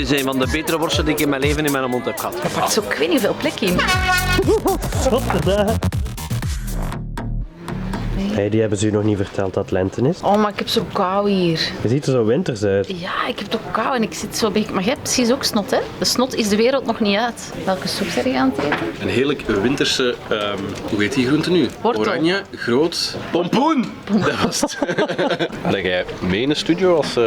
is een van de betere worsten die ik in mijn leven in mijn mond heb gehad. Je pakt zo ik weet niet veel plek in. Hey, die hebben ze u nog niet verteld dat het lente is. Oh, maar ik heb zo kou hier. Je ziet er zo winters uit. Ja, ik heb toch kou en ik zit zo een beetje... Maar jij hebt precies ook snot, hè? De snot is de wereld nog niet uit. Welke soep zijn je aan het eten? Een heerlijk winterse, hoe heet die groente nu? Wortel. Oranje, groot, pompoen! Dat was het. Leg jij mee in de studio als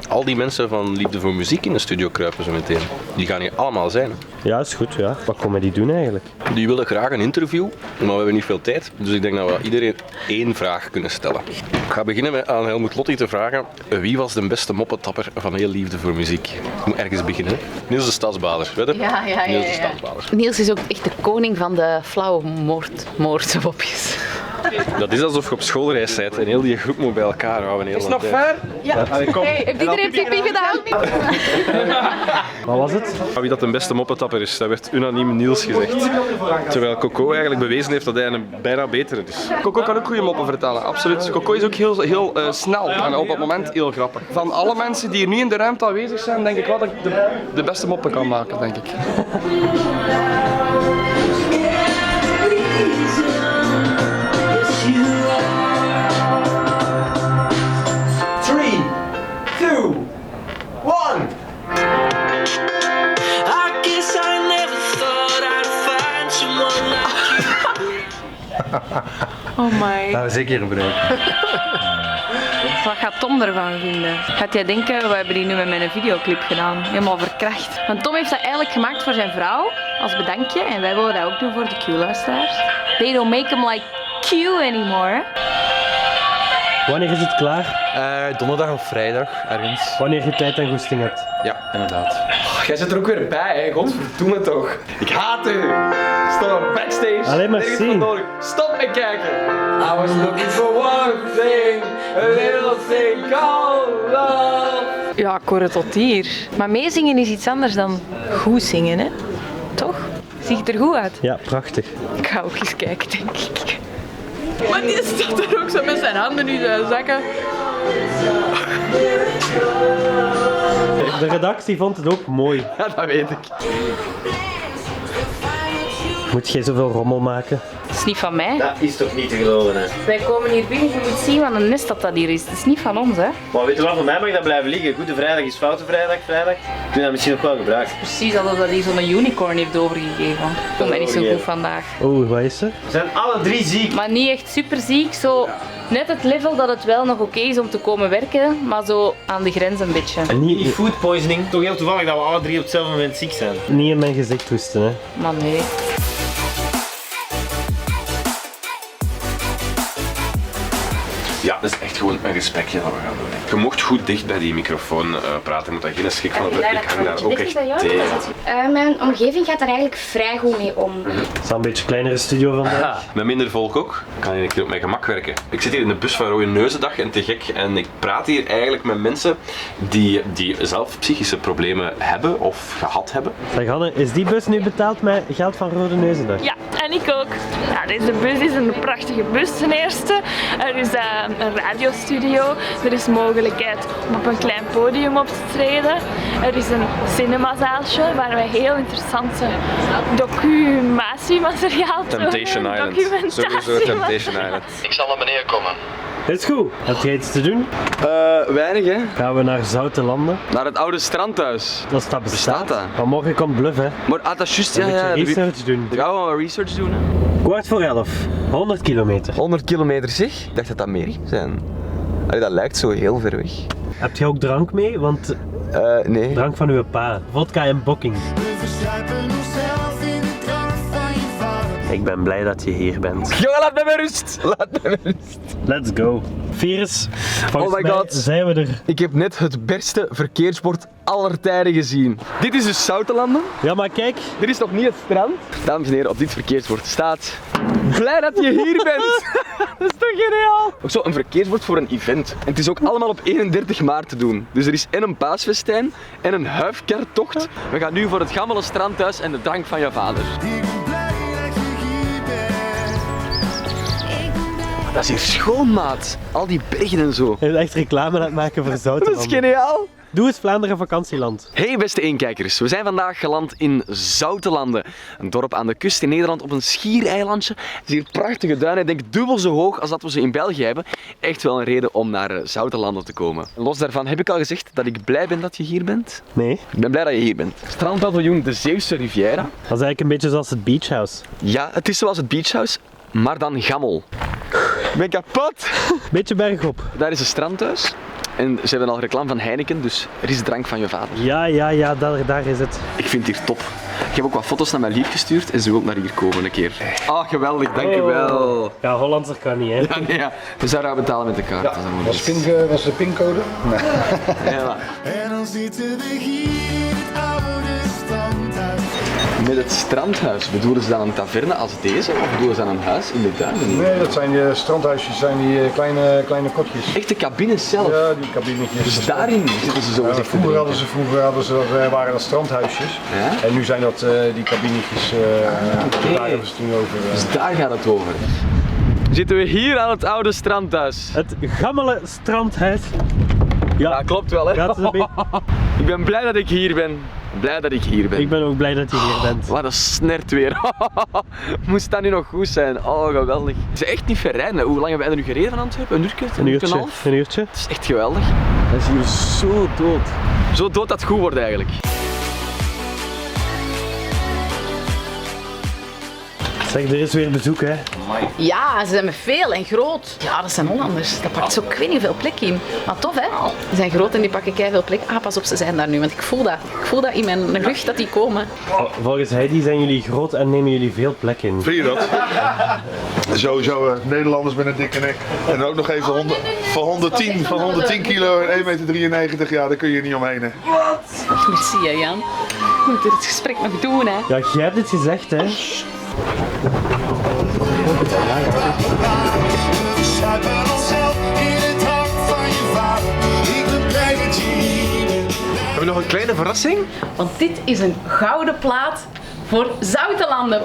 al die mensen van Liefde voor Muziek in de studio kruipen zo meteen? Die gaan hier allemaal zijn. Ja, is goed. Ja. Wat komen die doen eigenlijk? Die willen graag een interview, maar we hebben niet veel tijd. Dus ik denk dat we iedereen één vraag kunnen stellen. Ik ga beginnen met aan Helmut Lotti te vragen: wie was de beste moppetapper van heel Liefde voor Muziek? Ik moet ergens beginnen. Niels de Stadsbader, weet je? Ja. Niels de Stadsbader. Niels is ook echt de koning van de flauwe moordmopjes. Dat is alsof je op schoolreis bent en heel die groep moet bij elkaar houden. Is het nog ver? Ja. Hey, heeft iedereen pipi gedaan? Wat was het? Wie dat de beste moppetapper is, dat werd unaniem Niels gezegd. Terwijl Coco eigenlijk bewezen heeft dat hij een bijna betere is. Coco kan ook goede moppen vertellen, absoluut. Coco is ook heel snel en op het moment heel grappig. Van alle mensen die hier nu in de ruimte aanwezig zijn, denk ik wel dat ik de beste moppen kan maken, denk ik. Oh my. Dat is zeker een breuk. Wat gaat Tom ervan vinden? Gaat hij denken, we hebben die nu met mijn videoclip gedaan. Helemaal verkracht. Want Tom heeft dat eigenlijk gemaakt voor zijn vrouw, als bedankje. En wij willen dat ook doen voor de Q-luisteraars. They don't make him like Q anymore. Wanneer is het klaar? Donderdag of vrijdag, ergens. Wanneer je tijd en goesting hebt. Ja, inderdaad. Jij zit er ook weer bij, hè? Godverdomme toch. Ik haat u. Stop backstage. Alleen maar Nergens zien. van nodig. Stop en kijken. I was looking for one thing, a little thing called love. Ja, ik hoor het tot hier. Maar meezingen is iets anders dan goed zingen, hè? Toch? Ziet het er goed uit? Ja, prachtig. Ik ga ook eens kijken, denk ik. Maar die staat er ook zo met zijn handen in zijn zakken. De redactie vond het ook mooi. Ja, dat weet ik. Moet jij zoveel rommel maken? Dat is niet van mij. Dat is toch niet te geloven, hè? Wij komen hier binnen, je moet zien wat een nest dat hier is. Het is niet van ons, hè? Maar weet je wat, voor mij mag dat blijven liggen. Goede vrijdag is foute vrijdag. Ik kun dat misschien nog wel gebruiken. Precies alsof dat hier zo'n unicorn heeft overgegeven. Komt mij niet zo goed vandaag. Oeh, wat is er? We zijn alle drie ziek. Maar niet echt super ziek, zo net het level dat het wel nog oké is om te komen werken, maar zo aan de grens een beetje. Niet food poisoning. Toch heel toevallig dat we alle drie op hetzelfde moment ziek zijn. Niet in mijn gezicht hoesten, hè. Maar nee. Ja, dat is echt gewoon een gesprekje dat we gaan doen. Je mocht goed dicht bij die microfoon praten, je moet daar geen schrik van hebben. Ik hang daar ook echt tegen. Mijn omgeving gaat daar eigenlijk vrij goed mee om. Het is al een beetje kleinere studio vandaag. Met minder volk ook, kan je een keer op mijn gemak werken. Ik zit hier in de bus van Rode Neuzendag en te gek en ik praat hier eigenlijk met mensen die zelf psychische problemen hebben of gehad hebben. Zeg Anne, is die bus nu betaald met geld van Rode Neuzendag? Ja, en ik ook. Ja, deze bus is een prachtige bus ten eerste. Er is een radiostudio. Er is mogelijkheid om op een klein podium op te treden. Er is een cinemazaaltje waar wij heel interessante documentiemateriaal Temptation Island. Sowieso Temptation Island. Ik zal naar beneden komen. Is goed. Heb jij iets te doen? Weinig hè. Gaan we naar Zoute Landen? Naar het oude strandhuis. Dat bestaat. Bestaat dat? Maar morgen komt Bluff, hè. Maar dat is juist, Een ja. beetje research doen. Dan gaan we wel research doen hè. 11:15. 100 kilometer. 100 kilometer zeg. Ik dacht dat dat meer zijn. Allee, dat lijkt zo heel ver weg. Heb je ook drank mee? Want Nee. drank van uw pa. Vodka en bokking. Ik ben blij dat je hier bent. Jongen, laat me met rust. Laat me met rust. Let's go. Virus, volgens Oh my mij god. zijn we er. Ik heb net het beste verkeersbord aller tijden gezien. Dit is dus Zoutelanden. Ja, maar kijk. Dit is nog niet het strand. Dames en heren, op dit verkeersbord staat: blij dat je hier bent. Dat is toch geniaal? Ook zo een verkeersbord voor een event. En het is ook allemaal op 31 maart te doen. Dus er is en een paasfestijn en een huifkertocht. We gaan nu voor het gammele strandhuis en de drank van je vader. Dat is hier schoon, maat. Al die bergen en zo. Je bent echt reclame aan het maken voor Zoutelanden. Dat is geniaal. Doe eens Vlaanderen vakantieland. Hey beste eenkijkers, we zijn vandaag geland in Zoutelanden. Een dorp aan de kust in Nederland op een schiereilandje. Het is hier prachtige duinen, ik denk dubbel zo hoog als dat we ze in België hebben. Echt wel een reden om naar Zoutelanden te komen. Los daarvan heb ik al gezegd dat ik blij ben dat je hier bent. Nee. Ik ben blij dat je hier bent. Strandpaviljoen de Zeeuwse Riviera. Dat is eigenlijk een beetje zoals het beachhouse. Ja, het is zoals het beachhouse, maar dan gammel. Ik ben kapot. Beetje bergop. Daar is een strandhuis. En ze hebben al reclame van Heineken, dus er is drank van je vader. Ja, daar is het. Ik vind het hier top. Ik heb ook wat foto's naar mijn lief gestuurd en ze wil naar hier komen een keer. Ah, geweldig, dankjewel. Ja, Hollandser kan niet, hè? Ja, we zouden betalen met de kaart. Ja, was de pincode? Nee. Ja. En dan zitten we hier in het oude strandhuis. Met het strandhuis, bedoelen ze dan een taverne als deze of bedoelen ze dan een huis in de duinen? Nee, dat zijn die strandhuisjes, zijn die kleine kotjes. Echt de cabines zelf? Ja, die cabinetjes. Dus daarin zitten ze zo gezegd. Vroeger hadden ze waren dat strandhuisjes. Ja? En nu zijn dat die cabinetjes. Daar hebben ze het nu over. Dus daar gaat het over. Zitten we hier aan het oude strandhuis? Het gammele strandhuis. Ja, klopt wel, hè? Gaat het een beetje? Ik ben blij dat ik hier ben. Blij dat ik hier ben. Ik ben ook blij dat je hier bent. Wat een snert weer. Moest dat nu nog goed zijn? Oh, geweldig. Het is echt niet ver rijden. Hoe lang hebben wij er nu gereden van Antwerpen? Een uurtje? Een uurtje. En een half? Een uurtje. Het is echt geweldig. Dat is hier zo dood. Zo dood dat het goed wordt eigenlijk. Zeg, er is weer bezoek, hè? Ja, ze zijn met veel en groot. Ja, dat zijn Hollanders. Dat pakt zo ik weet niet veel plek in. Maar tof, hè? Ze zijn groot en die pakken keiveel plek. Ah, pas op, ze zijn daar nu, want ik voel dat. Ik voel dat in mijn rug dat die komen. Volgens Heidi zijn jullie groot en nemen jullie veel plek in. Vind je dat? Sowieso Nederlanders met een dikke nek. En ook nog even van 110 kilo en 1,93 meter. Ja, daar kun je niet omheen, hè. Wat? Goed zie je, Jan. We moeten het gesprek nog doen, hè? Ja, jij hebt het gezegd, hè? Hebben we nog een kleine verrassing? Want dit is een gouden plaat voor Zoutelanden.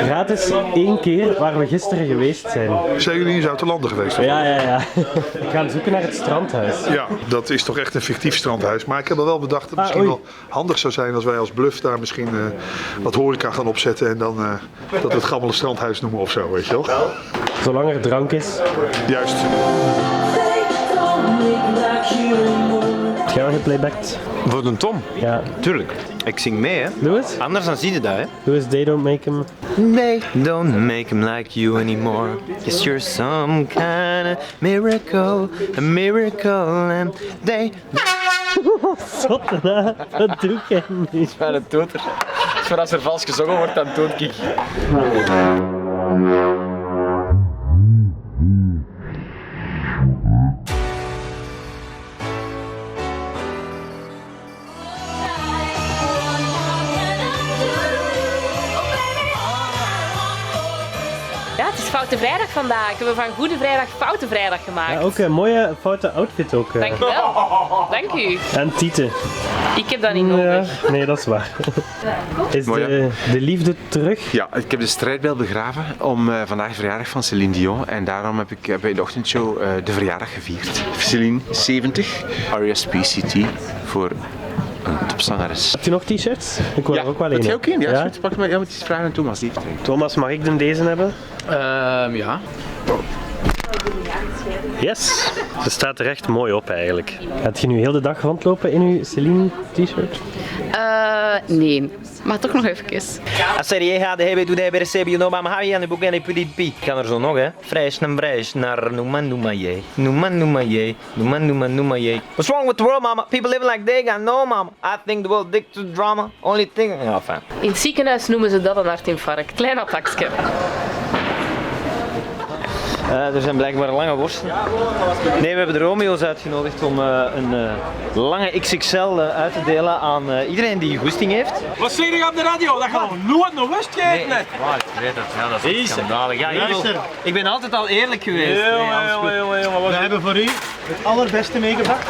Raad eens 1 keer waar we gisteren geweest zijn. Zijn jullie in Zoutelanden geweest? Ja. We gaan zoeken naar het strandhuis. Ja, dat is toch echt een fictief strandhuis. Maar ik heb wel bedacht dat het misschien wel handig zou zijn als wij als bluff daar misschien wat horeca gaan opzetten. En dan dat we het gammele strandhuis noemen of zo, weet je wel. Zolang er drank is. Juist. Heb jij al geplaybacked? Voor de Tom? Ja. Tuurlijk. Ik zing mee, hè. Doe eens. Anders dan zie je dat, hè. Doe eens They Don't Make Him. They don't make him like you anymore. Yes, you're some kind of miracle. A miracle and they... Zotte, hè? Dat doe ik niet. Bij een toeter. Dus voor als er vals gezongen wordt, dan toet ik. Ja, het is Foute Vrijdag vandaag. We hebben van Goede Vrijdag Foute Vrijdag gemaakt. Ja, ook een mooie foute outfit ook. Dankjewel. Dank u. En tieten. Ik heb dat niet nodig. Ja, nee, dat is waar. Is de liefde terug? Ja, ik heb de strijdbijl begraven om vandaag de verjaardag van Céline Dion en daarom heb ik bij de ochtendshow de verjaardag gevierd. Celine, 70, RSPCT voor een topzangeres. Heb je nog t-shirts? Ik wil er ook wel een. Heb je ook een? Ja, ja? goed. Pak maar, ja, moet iets vragen aan Thomas. Die heeft er een. Thomas, mag ik dan deze hebben? Ja. Yes! Ze staat er echt mooi op eigenlijk. Gaat je nu heel de dag rondlopen in uw Celine t-shirt? Nee. Maar toch nog even. Serie H, de HB, doe de HB, RCB, you know, mama, haai aan de boek en de PDP. Ik kan er zo nog, hè. Fresh naar noema ye. Noema ye. Noema ye. What's wrong with the world, mama? People living like they got no, mama. I think the world addicted to drama. Only thing... Ja, fijn. In het ziekenhuis noemen ze dat een hartinfarct. Klein attackje. Er zijn blijkbaar lange worsten. Nee, we hebben de Romeo's uitgenodigd om een lange XXL uit te delen aan iedereen die goesting heeft. Wat zeg je op de radio? Dat gaan we nooit nog rust geven. Ik weet het, ja, dat is schandalig. Ja, ik ben altijd al eerlijk geweest. We hebben voor u het allerbeste meegebracht.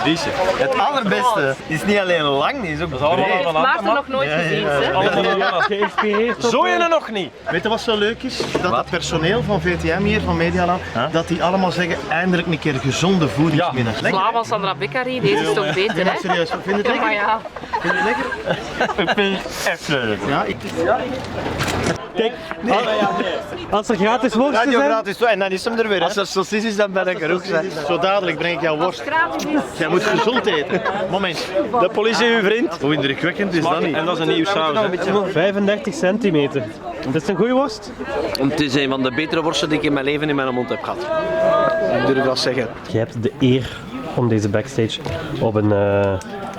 Het allerbeste is niet alleen lang, die is ook breed. Maarten nog nooit gezien, hè? Zo je er nog niet. Weet je wat zo leuk is? Dat het personeel van VTM hier, van Medialand, dat die allemaal zeggen, eindelijk een keer gezonde voedingsmiddelen. Lekker, Sla van Sandra Beccari, deze is toch beter, hè? hè? Serieus, vind je het lekker? Maar ja. Vind je het lekker? Ik vind het echt leuk. Ja, Kijk, als er gratis worsten zijn... Gratis, en dan is hem er weer. Als er saucis is, dan ben ik er ook. Zo dadelijk breng ik jouw worst. Jij moet gezond eten. Moment. De politie uw vriend. Hoe indrukwekkend is dat niet? En dat is een nieuw saus. 35 centimeter. Dat is een goede worst. Het is een van de betere worsten die ik in mijn leven in mijn mond heb gehad. Ik durf dat zeggen. Je hebt de eer om deze backstage op een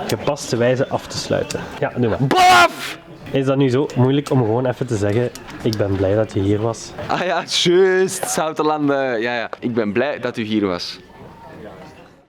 gepaste wijze af te sluiten. Ja, doe maar. BAF! Is dat nu zo moeilijk om gewoon even te zeggen, ik ben blij dat je hier was? Ah ja, juist, Zoutelanden. Ja, ik ben blij dat u hier was.